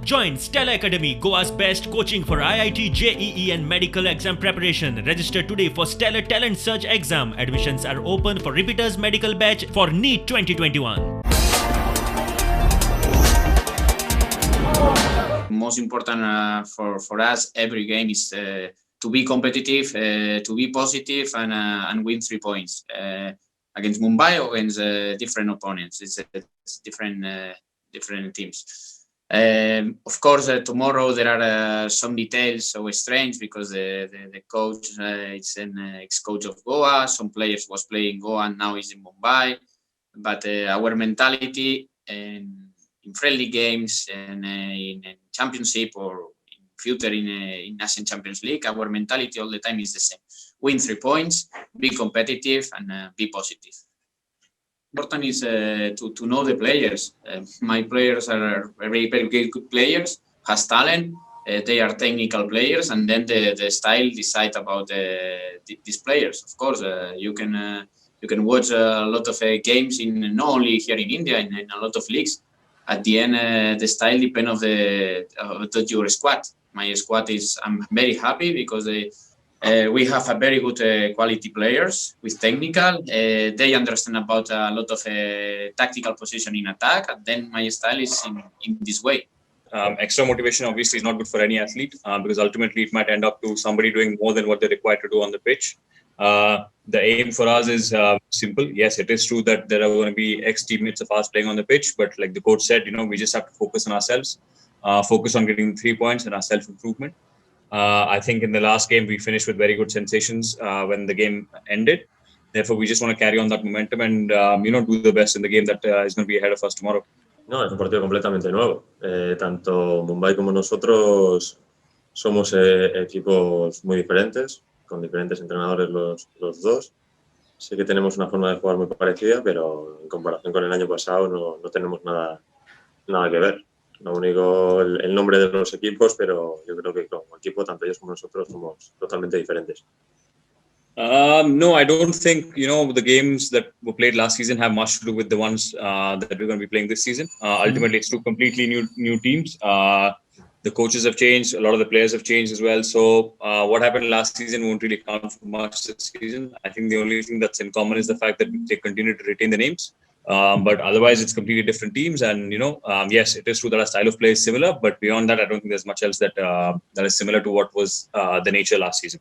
Join Stella Academy, Goa's best coaching for IIT, JEE and medical exam preparation. Register today for Stellar Talent Search exam. Admissions are open for repeaters medical batch for NEET 2021. Most important for us every game is to be competitive, to be positive, and win 3 points against Mumbai or against different opponents. It's different teams. Of course, tomorrow there are some details so strange because the coach is an ex-coach of Goa. Some players was playing Goa and now is in Mumbai. But our mentality in friendly games and in championship or in future in AFC Champions League, our mentality all the time is the same: win 3 points, be competitive, and be positive. Important is to know the players. My players are very good players, has talent. They are technical players, and then the style decide about these players. Of course, you can watch a lot of games in not only here in India, in a lot of leagues. At the end, the style depends of your squad. My squad I'm very happy because we have a very good quality players with technical. They understand about a lot of tactical position in attack. And then my style is in this way. Extra motivation obviously is not good for any athlete because ultimately it might end up to somebody doing more than what they're required to do on the pitch. The aim for us is simple. Yes, it is true that there are going to be ex-teammates of us playing on the pitch, but like the coach said, we just have to focus on ourselves, focus on getting 3 points and our self-improvement. I think in the last game, we finished with very good sensations when the game ended. Therefore, we just want to carry on that momentum and, do the best in the game that is going to be ahead of us tomorrow. No, es un partido completamente nuevo. Tanto Mumbai como nosotros somos equipos muy diferentes, con diferentes entrenadores los dos. Sí que tenemos una forma de jugar muy parecida, pero en comparación con el año pasado no tenemos nada que ver. Lo único, el nombre de los equipos, pero yo creo que como equipo, tanto ellos como nosotros, somos totalmente diferentes. No, I don't think, the games that were played last season have much to do with the ones that we're going to be playing this season. Ultimately, it's two completely new teams. The coaches have changed. A lot of the players have changed as well. So what happened last season won't really count for much this season. I think the only thing that's in common is the fact that they continue to retain the names. But otherwise, it's completely different teams. And, yes, it is true that our style of play is similar. But beyond that, I don't think there's much else that is similar to what was the nature last season.